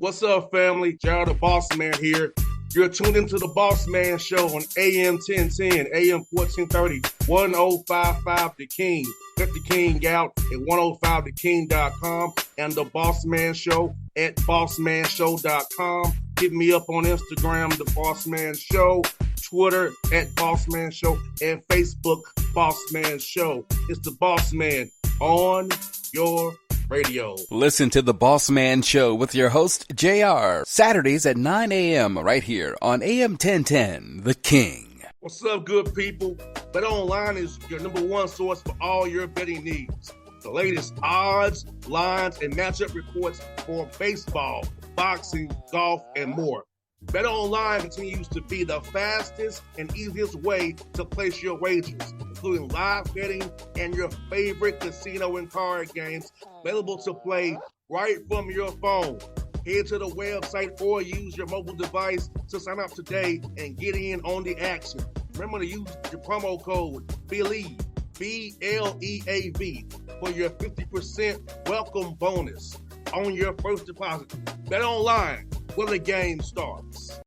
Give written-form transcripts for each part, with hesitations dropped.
What's up, family? Gerald the Bossman here. You're tuned into the Bossman Show on AM 1010, AM 1430, 1055 The King. Let the King out at 105theking.com and the Bossman Show at bossmanshow.com. Hit me up on Instagram, The Bossman Show, Twitter at Bossman Show, and Facebook, Bossman Show. It's the Bossman on your radio. Listen to the Bossman Show with your host, JR, Saturdays at 9 a.m. right here on AM 1010, The King. What's up, good people? BetOnline is your number one source for all your betting needs. The latest odds, lines, and matchup reports for baseball, boxing, golf, and more. BetOnline continues to be the fastest and easiest way to place your wagers, including live betting and your favorite casino and card games available to play right from your phone. Head to the website or use your mobile device to sign up today and get in on the action. Remember to use your promo code BELIEVE, B-L-E-A-V, for your 50% welcome bonus on your first deposit. BetOnline, where the game starts.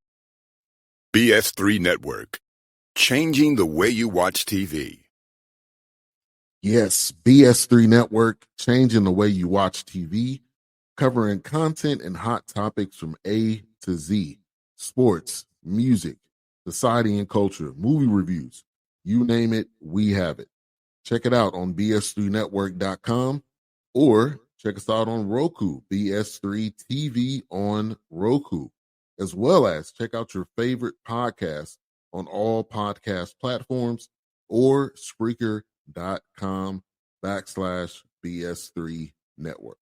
BS3 Network, changing the way you watch TV. Yes, BS3 Network, changing the way you watch TV, covering content and hot topics from A to Z, sports, music, society and culture, movie reviews, you name it, we have it. Check it out on bs3network.com or check us out on Roku, BS3 TV on Roku, as well as check out your favorite podcasts on all podcast platforms or Spreaker.com/BS3 Network.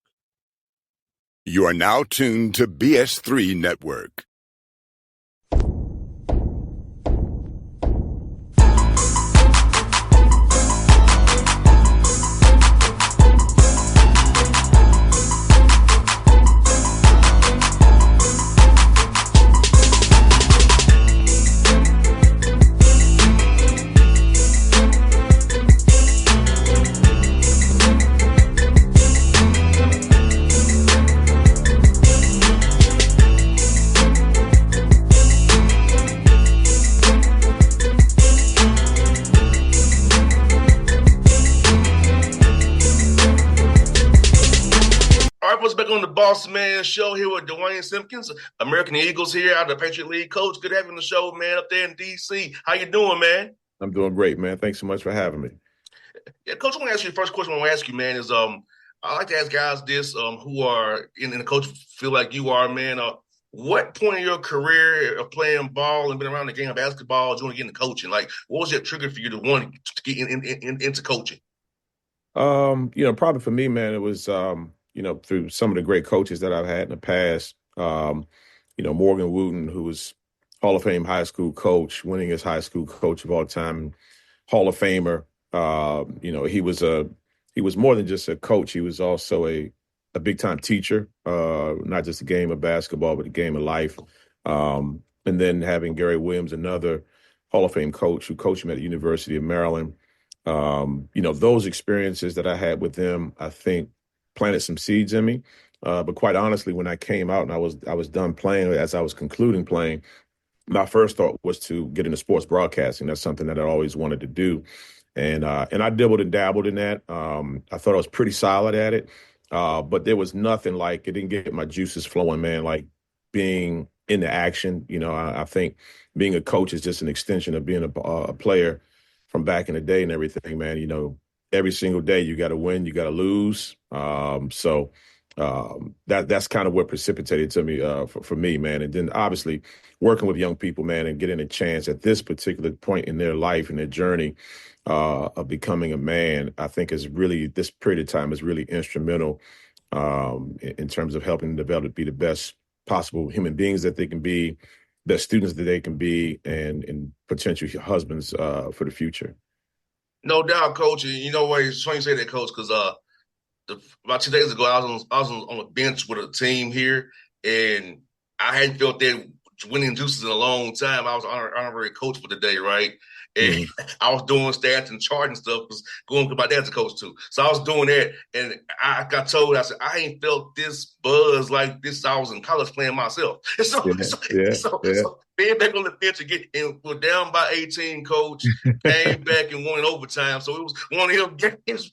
You are now tuned to BS3 Network. Back on the Bossman Show here with Duane Simpkins, American Eagles here out of the Patriot League. Coach, good having the show, man, up there in D.C. How you doing, man? I'm doing great, man. Thanks so much for having me. Yeah, Coach, I want to ask you the first question I want to ask you, man, is I like to ask guys this who are in the coach feel like you are, man. What point in your career of playing ball and been around the game of basketball do you want to get into coaching? Like, what was that trigger for you to want to get into coaching? Probably for me, man, it was through some of the great coaches that I've had in the past, Morgan Wooten, who was Hall of Fame high school coach, winningest high school coach of all time, Hall of Famer. He was more than just a coach. He was also a big time teacher, not just a game of basketball, but a game of life. And then having Gary Williams, another Hall of Fame coach who coached me at the University of Maryland. Those experiences that I had with them, I think, planted some seeds in me. But quite honestly, when I came out and I was done playing, as I was concluding playing, my first thought was to get into sports broadcasting. That's something that I always wanted to do. And I dibbled and dabbled in that. I thought I was pretty solid at it. But there was nothing like, it didn't get my juices flowing, man, like being in the action. I think being a coach is just an extension of being a player from back in the day and everything, man. Every single day you got to win, you got to lose. That's kind of what precipitated to me for me, man. And then obviously working with young people, man, and getting a chance at this particular point in their life and their journey of becoming a man, I think this period of time is really instrumental in terms of helping them develop to be the best possible human beings that they can be, best students that they can be, and potential husbands for the future. No doubt, Coach. And you know what? It's funny you say that, Coach, because about 2 days ago, I was on a bench with a team here, and I hadn't felt that winning juices in a long time. I was honorary coach for the day, right? And I was doing stats and charting and stuff, going to my dad's a coach too. So I was doing that, and I got told, I said, I ain't felt this buzz like this. I was in college playing myself. And so, Yeah, yeah, yeah. so being back on the bench and we're down by 18, coach came back and won in overtime. So it was one of them games.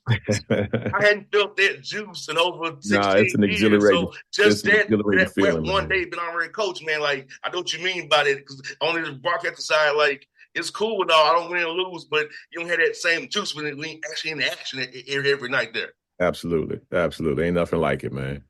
I hadn't felt that juice in over Nah, 16 years. So it's just an exhilarating that feeling, one man. day been already coach, man. Like, I know what you mean by that, because on the broadcast side, like, it's cool and all. I don't win or lose, but you don't have that same juice when we actually in action every night there. Absolutely. Absolutely. Ain't nothing like it, man.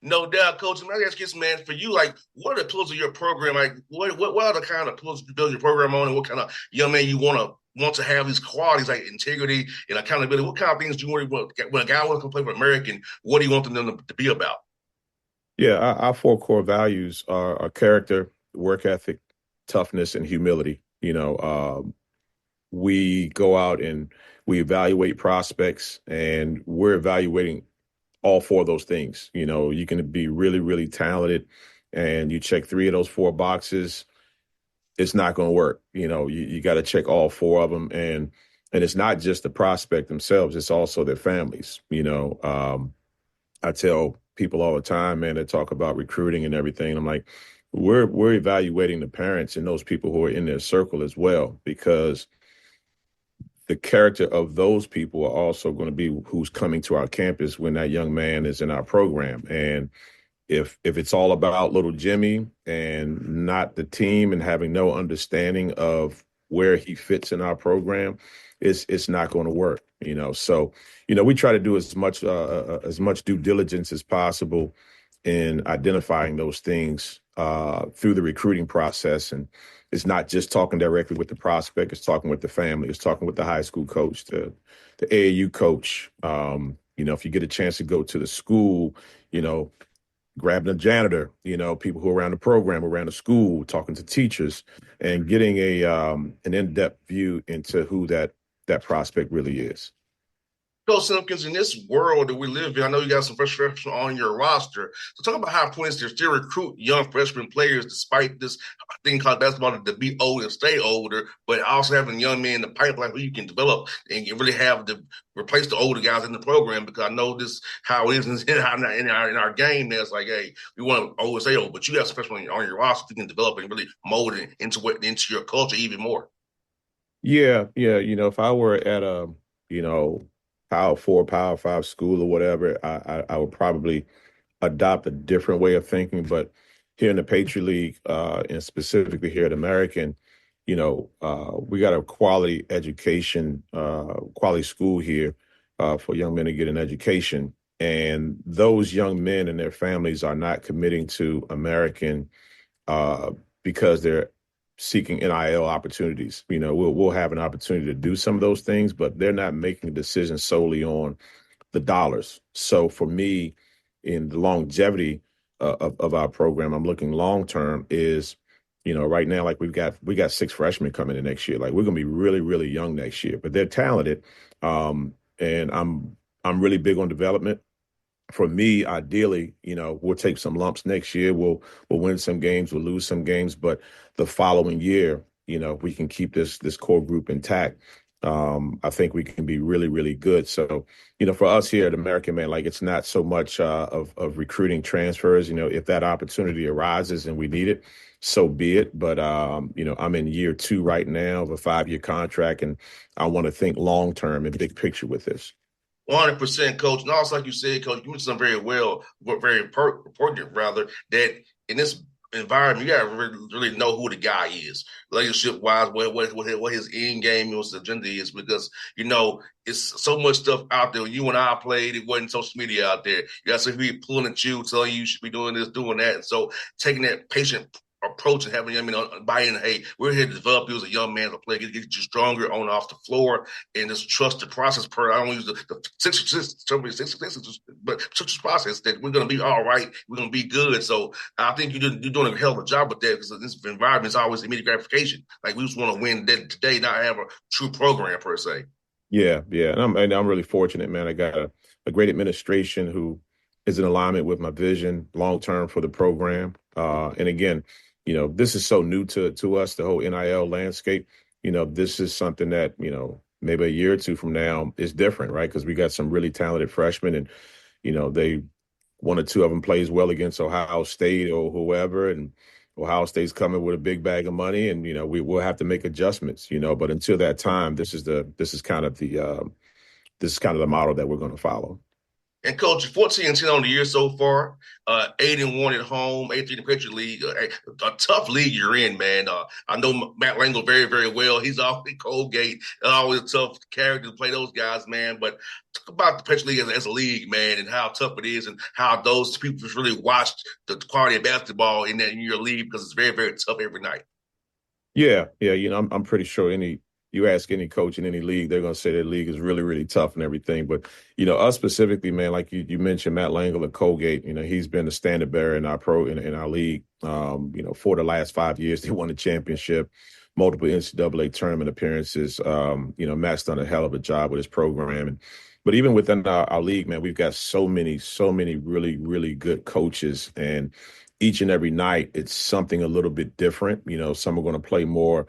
No doubt, coach. And I ask you, man, for you, like, what are the pillars of your program? Like, what are the kind of pillars you build your program on, and what kind of young man you want to have these qualities like integrity and accountability? What kind of things do you want when a guy wants to play for American? What do you want them to be about? Yeah, our four core values are character, work ethic, toughness, and humility. We go out and we evaluate prospects, and we're evaluating all four of those things. You can be really, really talented, and you check three of those four boxes, it's not going to work. You got to check all four of them, and it's not just the prospect themselves; it's also their families. I tell people all the time, man, that talk about recruiting and everything. I'm like, we're evaluating the parents and those people who are in their circle as well, because the character of those people are also going to be who's coming to our campus when that young man is in our program. And if it's all about little Jimmy and not the team and having no understanding of where he fits in our program, it's not going to work. So we try to do as much due diligence as possible in identifying those things through the recruiting process. And it's not just talking directly with the prospect; it's talking with the family, it's talking with the high school coach, the AAU coach. If you get a chance to go to the school, grabbing a janitor, people who are around the program, around the school, talking to teachers, and getting an in-depth view into who that prospect really is. Coach Simpkins, in this world that we live in, I know you got some fresh freshmen on your roster. So talk about how important it is to still recruit young freshman players despite this thing called basketball to be old and stay older, but also having young men in the pipeline who you can develop and you really have to replace the older guys in the program, because I know this how it is in our game. That's like, hey, we want to always stay old, but you have some freshmen on your roster you can develop and really mold it into your culture even more. Yeah. If I were at a, Power 4, Power 5 school or whatever, I would probably adopt a different way of thinking. But here in the Patriot League, and specifically here at American, we got a quality education, quality school here for young men to get an education. And those young men and their families are not committing to American because they're seeking NIL opportunities. We'll have an opportunity to do some of those things, but they're not making a decision solely on the dollars. So for me, in the longevity of our program, I'm looking long term is, right now, like we got 6 freshmen coming in next year. Like we're gonna be really, really young next year, but they're talented. And I'm really big on development. For me, ideally, we'll take some lumps next year. We'll win some games, we'll lose some games, but the following year, if we can keep this core group intact, I think we can be really, really good. So, for us here at American, man, like it's not so much of recruiting transfers. If that opportunity arises and we need it, so be it. But I'm in year 2 right now of a 5-year contract, and I want to think long term and big picture with this. 100%, coach. And also, like you said, coach, you mentioned something very well, very important, rather, that in this environment, you got to really know who the guy is, leadership-wise, what his end game is, his agenda is, because, it's so much stuff out there. When you and I played, it wasn't social media out there. You got some people pulling at you, telling you should be doing this, doing that. And so taking that patient approach and having young men buy in, hey, we're here to develop you as a young man to play, get you stronger on and off the floor, and just trust the process I don't use the six, but trust the process that we're going to be all right, we're going to be good. So I think you're doing a hell of a job with that, because this environment is always immediate gratification. Like we just want to win today, not have a true program per se. Yeah. And I'm really fortunate, man. I got a great administration who is in alignment with my vision long term for the program. And again, this is so new to us, the whole NIL landscape. This is something that, maybe a year or 2 from now is different, right? Because we got some really talented freshmen, and, they one or two of them plays well against Ohio State or whoever, and Ohio State's coming with a big bag of money, and we'll have to make adjustments. But until that time, this is kind of the model that we're going to follow. And coach, 14-10 on the year so far, 8-1 at home, 8-3 in the Patriot League. A tough league you're in, man. I know Matt Langle very, very well. He's always Colgate, always a tough character to play those guys, man. But talk about the Patriot League as a league, man, and how tough it is, and how those people just really watched the quality of basketball in your league, because it's very, very tough every night. Yeah. I'm pretty sure you ask any coach in any league, they're going to say their league is really, really tough and everything. But, us specifically, man, like you mentioned, Matt Langle at Colgate, he's been the standard bearer in our league. For the last 5 years, they won the championship, multiple NCAA tournament appearances. Matt's done a hell of a job with his program. But even within our league, man, we've got so many really, really good coaches. And each and every night, it's something a little bit different. Some are going to play more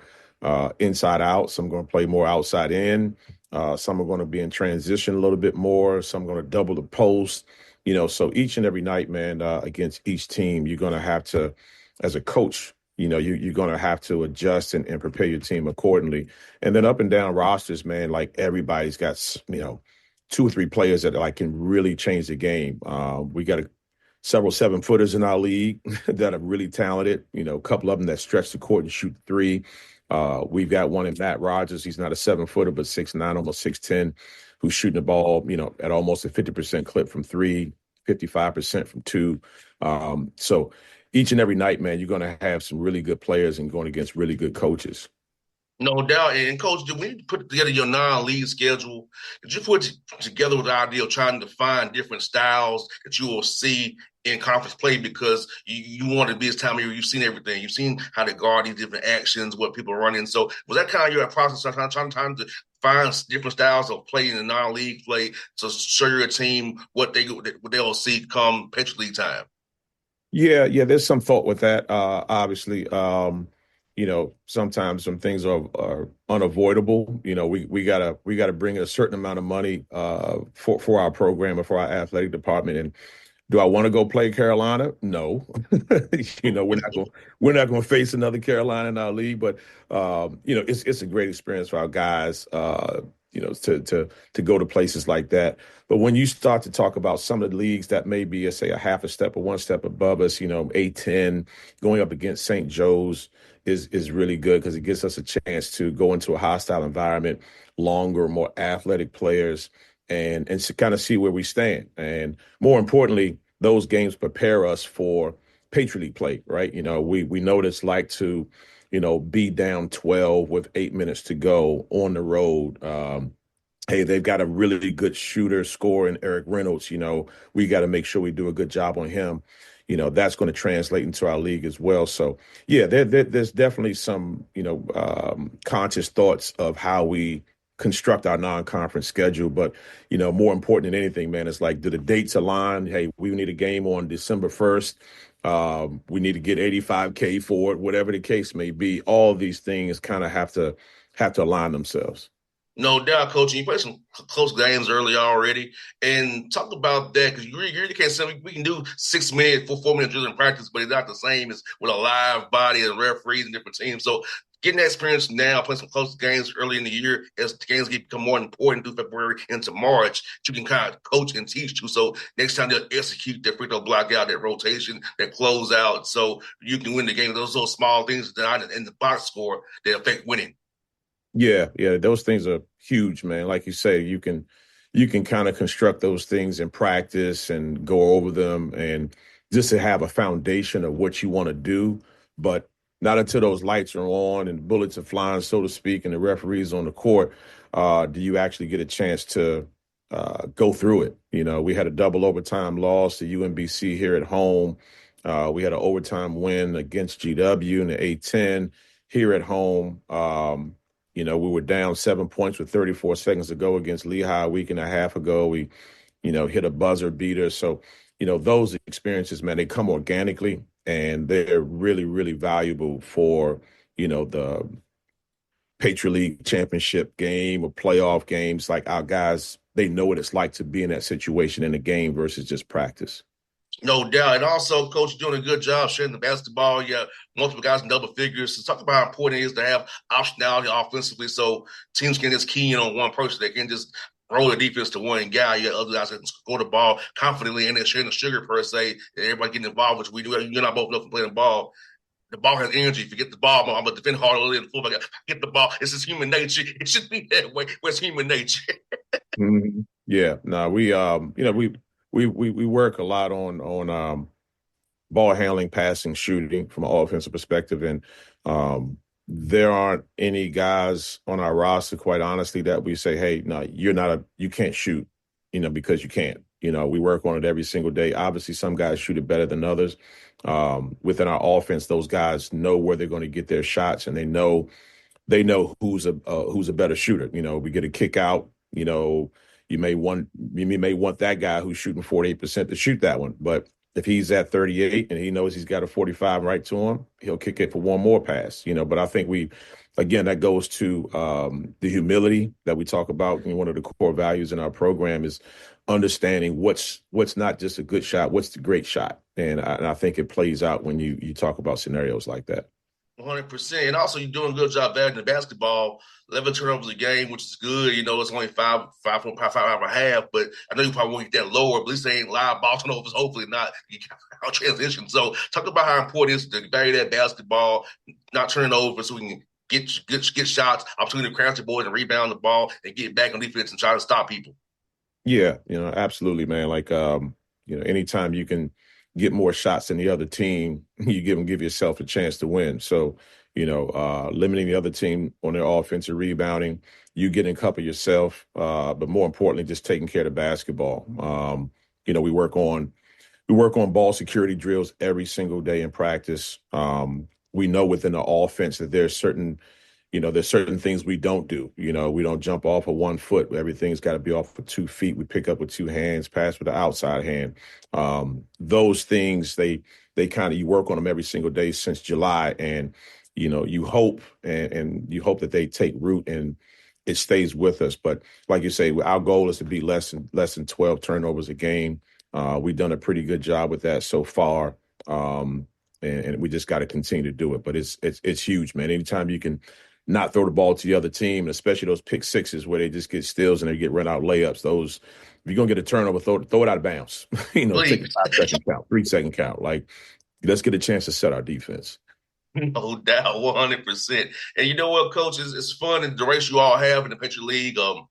inside out. Some are going to play more outside in. Some are going to be in transition a little bit more. Some are going to double the post. So each and every night, man, against each team, you're going to have to, as a coach, you're going to have to adjust and prepare your team accordingly. And then up and down rosters, man, like everybody's got, 2 or 3 players that can really change the game. We got several 7-footers in our league that are really talented. A couple of them that stretch the court and shoot 3. We've got one in Matt Rogers. He's not a 7-footer, but 6'9", almost 6'10", who's shooting the ball, at almost a 50% clip from 3, 55% from 2. So each and every night, man, you're going to have some really good players and going against really good coaches. No doubt. And coach, when you put together your non-league schedule, did you put together with the idea of trying to find different styles that you will see in conference play, because you want to be this time of year, you've seen everything. You've seen how to guard these different actions, what people are running. So was that kind of your process, trying to find different styles of play in the non-league play to show your team what they'll see come Patriot League time? Yeah, there's some thought with that. Obviously, sometimes some things are unavoidable. We gotta bring a certain amount of money for our program and for our athletic department. And do I want to go play Carolina? No. We're not going to face another Carolina in our league, but it's a great experience for our guys. To go to places like that. But when you start to talk about some of the leagues that may be, say, a half a step or one step above us, A-10, going up against St. Joe's is really good, because it gives us a chance to go into a hostile environment, longer, more athletic players, and to kind of see where we stand. And more importantly, those games prepare us for Patriot League play, right? We know what it's like to be down 12 with 8 minutes to go on the road. Hey, they've got a really good shooter, scorer in Eric Reynolds. We got to make sure we do a good job on him. That's going to translate into our league as well. So, yeah, there's definitely some, conscious thoughts of how we construct our non-conference schedule. But, more important than anything, man, it's like, do the dates align? Hey, we need a game on December 1st. We need to get $85K for it, whatever the case may be. All these things kind of have to align themselves. No doubt, Coach. You played some close games early already, and talk about that, because you really can't say we can do 6 minutes, 4-minute drills in practice, but it's not the same as with a live body and referees and different teams. So getting that experience now, playing some close games early in the year, as the games become more important through February into March, you can kind of coach and teach you. So next time they'll execute that free throw block out, that rotation, that close out, so you can win the game. Those little small things that are in the box score that affect winning. Yeah, those things are huge, man. Like you say, you can kind of construct those things in practice and go over them, and just to have a foundation of what you want to do. But not until those lights are on and bullets are flying, so to speak, and the referee's on the court, do you actually get a chance to go through it. We had a double overtime loss to UMBC here at home. We had an overtime win against GW in the A-10 here at home. We were down 7 points with 34 seconds to go against Lehigh a week and a half ago. We, hit a buzzer beater. So, those experiences, man, they come organically, and they're really, really valuable for, the Patriot League championship game or playoff games. Like, our guys, they know what it's like to be in that situation in a game versus just practice. No doubt. And also, coach, you're doing a good job sharing the basketball. Yeah, multiple guys in double figures. So talk about how important it is to have optionality offensively so teams can just key in on one person. They can just roll the defense to one guy. Yeah, other guys can score the ball confidently and then sharing the sugar per se. And everybody getting involved, which we do. You and I both know from playing the ball. The ball has energy. If you get the ball, I'm going to defend harder than the fullback. Get the ball. It's just human nature. It should be that way. It's human nature. Yeah, no, we work a lot on ball handling, passing, shooting from an offensive perspective, and there aren't any guys on our roster, quite honestly, that we say, hey, no, you can't shoot, because you can't. We work on it every single day. Obviously, some guys shoot it better than others. Within our offense, those guys know where they're going to get their shots, and they know who's a better shooter. We get a kick out. You may want that guy who's shooting 48% to shoot that one, but if he's at 38 and he knows he's got a 45 right to him, he'll kick it for one more pass. But I think again, that goes to the humility that we talk about. One of the core values in our program is understanding what's not just a good shot, what's the great shot, and I think it plays out when you talk about scenarios like that. 100%. And also, you're doing a good job batting the basketball. 11 turnovers a game, which is good. It's only five and a half, but I know you probably won't get that lower, but at least they ain't live ball turnovers. Hopefully not. You can transition. So talk about how important it is to battle that basketball, not turning over so we can get shots, opportunity to crash the boys and rebound the ball and get back on defense and try to stop people. Yeah, absolutely, man. Like, anytime you can get more shots than the other team, you give yourself a chance to win. So, limiting the other team on their offensive rebounding, you getting a couple yourself, but more importantly, just taking care of the basketball. We work on ball security drills every single day in practice. We know within the offense that there's certain things we don't do. We don't jump off of 1 foot. Everything's got to be off of 2 feet. We pick up with 2 hands, pass with the outside hand. Those things, they kind of, you work on them every single day since July. And, you hope and you hope that they take root and it stays with us. But like you say, our goal is to be less than 12 turnovers a game. We've done a pretty good job with that so far. And we just got to continue to do it. But it's huge, man. Anytime you can not throw the ball to the other team, especially those pick sixes where they just get steals and they get run out layups. Those, if you're gonna get a turnover, throw it out of bounds. Take a 5-second count, 3-second count. Like, let's get a chance to set our defense. No doubt, 100%. And you know what, Coach? It's fun in the race you all have in the Patriot League. I know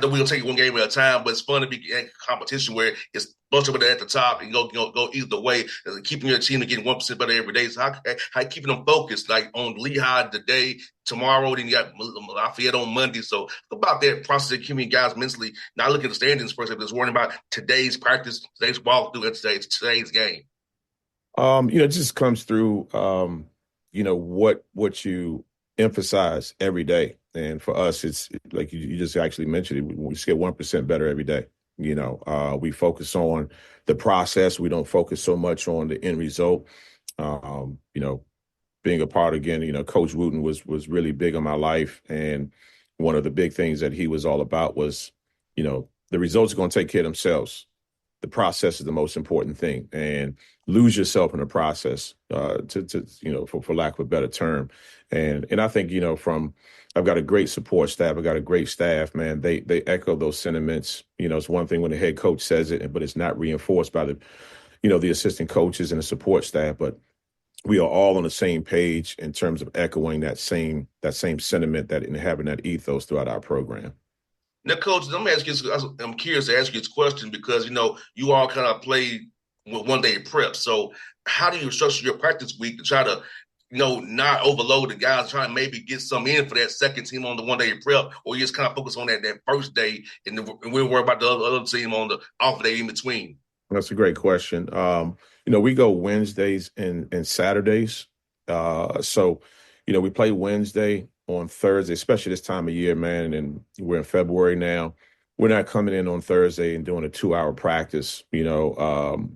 we're going to take it one game at a time, but it's fun to be in competition where it's a bunch of it at the top and go either way, and keeping your team to getting 1% better every day. So how keeping them focused, like on Lehigh today, tomorrow, then you got Lafayette on Monday. So about that process of keeping guys mentally not looking at the standings first, but just worrying about today's practice, today's walkthrough, and today's game. It just comes through what you emphasize every day. And for us, it's like you just actually mentioned it. We just get 1% better every day. We focus on the process. We don't focus so much on the end result. Being a part again, Coach Wooten was really big in my life. And one of the big things that he was all about was, the results are going to take care of themselves. The process is the most important thing, and lose yourself in the process, for lack of a better term. And I think, I've got a great support staff. I've got a great staff, man. They echo those sentiments. It's one thing when the head coach says it, but it's not reinforced by the assistant coaches and the support staff. But we are all on the same page in terms of echoing that same sentiment and having that ethos throughout our program. Now, Coach, let me ask you. I'm curious to ask you this question because you all kind of play with 1 day prep. So, how do you structure your practice week to try to, not overload the guys, trying to maybe get some in for that second team on the 1 day prep, or you just kind of focus on that first day and we'll worry about the other team on the off day in between? That's a great question. We go Wednesdays and Saturdays. So, we play Wednesday on Thursday, especially this time of year, man. And we're in February now. We're not coming in on Thursday and doing a 2-hour practice.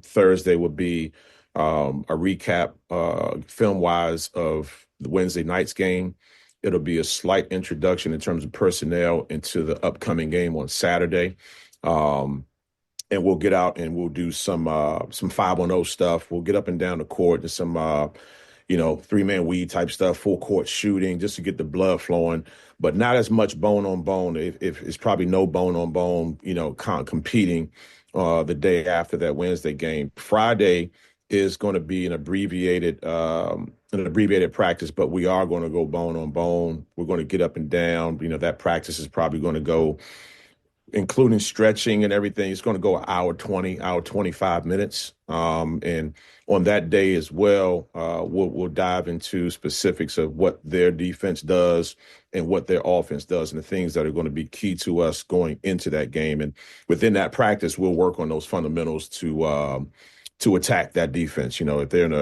Thursday would be a recap film-wise of the Wednesday night's game. It'll be a slight introduction in terms of personnel into the upcoming game on Saturday. and we'll get out and we'll do some 5-on-0 stuff. We'll get up and down the court and some three-man weed type stuff, full court shooting, just to get the blood flowing, but not as much bone on bone. If it's probably no bone on bone, competing the day after that Wednesday game. Friday is going to be an abbreviated practice, but we are going to go bone on bone. We're going to get up and down. That practice is probably going to go, including stretching and everything, it's going to go an hour 25 minutes. And on that day as well, we'll dive into specifics of what their defense does and what their offense does and the things that are going to be key to us going into that game. And within that practice, we'll work on those fundamentals to attack that defense. If they're in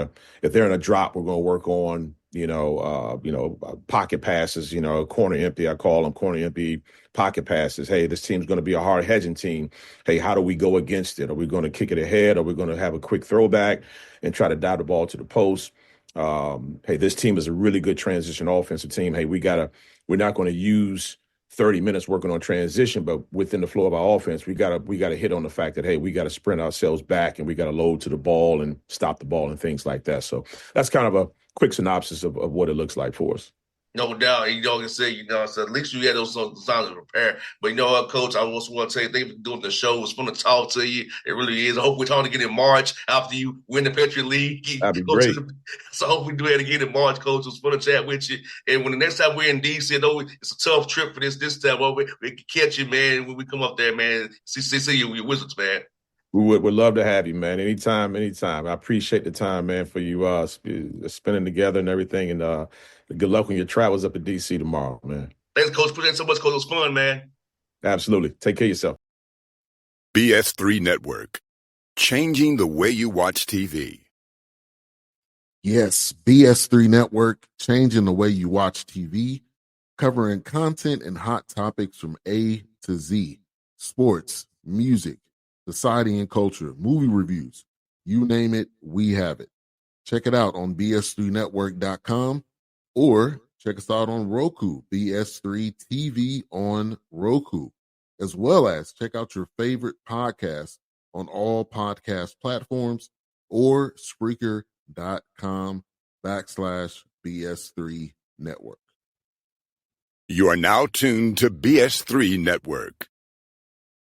a drop, we're going to work on pocket passes, corner empty. I call them corner empty pocket passes. Hey, this team's going to be a hard hedging team. Hey, how do we go against it? Are we going to kick it ahead? Are we going to have a quick throwback and try to dive the ball to the post? Hey, this team is a really good transition offensive team. Hey, we're not going to use 30 minutes working on transition, but within the flow of our offense, we got to hit on the fact that, hey, we got to sprint ourselves back and we got to load to the ball and stop the ball and things like that. So that's kind of a quick synopsis of what it looks like for us. No doubt. And you can say, so at least you had those signs to prepare. But you know what, Coach, I also want to tell you, thank you for doing the show. It's fun to talk to you. It really is. I hope we're talking again in March after you win the Patriot League. That'd be great. So I hope we do it again in March, Coach. It was fun to chat with you. And when the next time we're in D.C., I know it's a tough trip for this time. Well, we can catch you, man, when we come up there, man. See you with your Wizards, man. We would love to have you, man. Anytime. I appreciate the time, man, for you spending together and everything. And good luck on your travels up to D.C. tomorrow, man. Thanks, Coach. Appreciate it so much, Coach. It was fun, man. Absolutely. Take care of yourself. BS3 Network, changing the way you watch TV. Yes, BS3 Network, changing the way you watch TV, covering content and hot topics from A to Z, sports, music, society and culture, movie reviews, you name it, we have it. Check it out on bs3network.com or check us out on Roku, BS3 TV on Roku, as well as check out your favorite podcast on all podcast platforms or Spreaker.com/BS3 Network. You are now tuned to BS3 Network.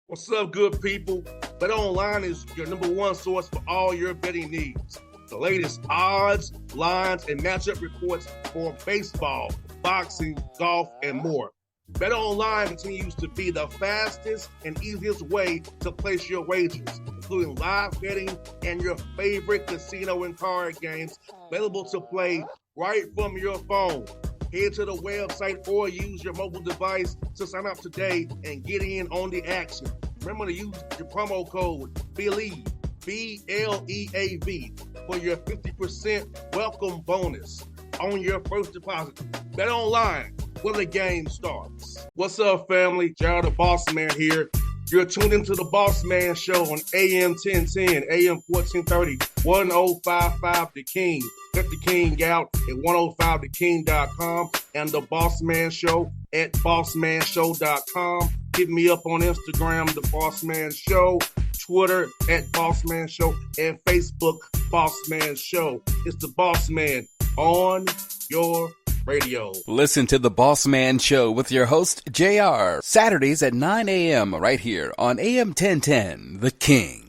What's up, good people? BetOnline is your number one source for all your betting needs. The latest odds, lines, and matchup reports for baseball, boxing, golf, and more. BetOnline continues to be the fastest and easiest way to place your wagers, including live betting and your favorite casino and card games available to play right from your phone. Head to the website or use your mobile device to sign up today and get in on the action. Remember to use your promo code BELIEVE, BLEAV, for your 50% welcome bonus on your first deposit. Bet online where the game starts. What's up, family? Jared the Bossman here. You're tuned into the Bossman Show on AM 1010, AM 1430, 1055 The King. Check The King out at 105theking.com and the Bossman Show at bossmanshow.com. Hit me up on Instagram, The Bossman Show, Twitter at Bossman Show, and Facebook, Bossman Show. It's the Bossman on your radio. Listen to The Bossman Show with your host, JR, Saturdays at 9 a.m. right here on AM 1010, The King.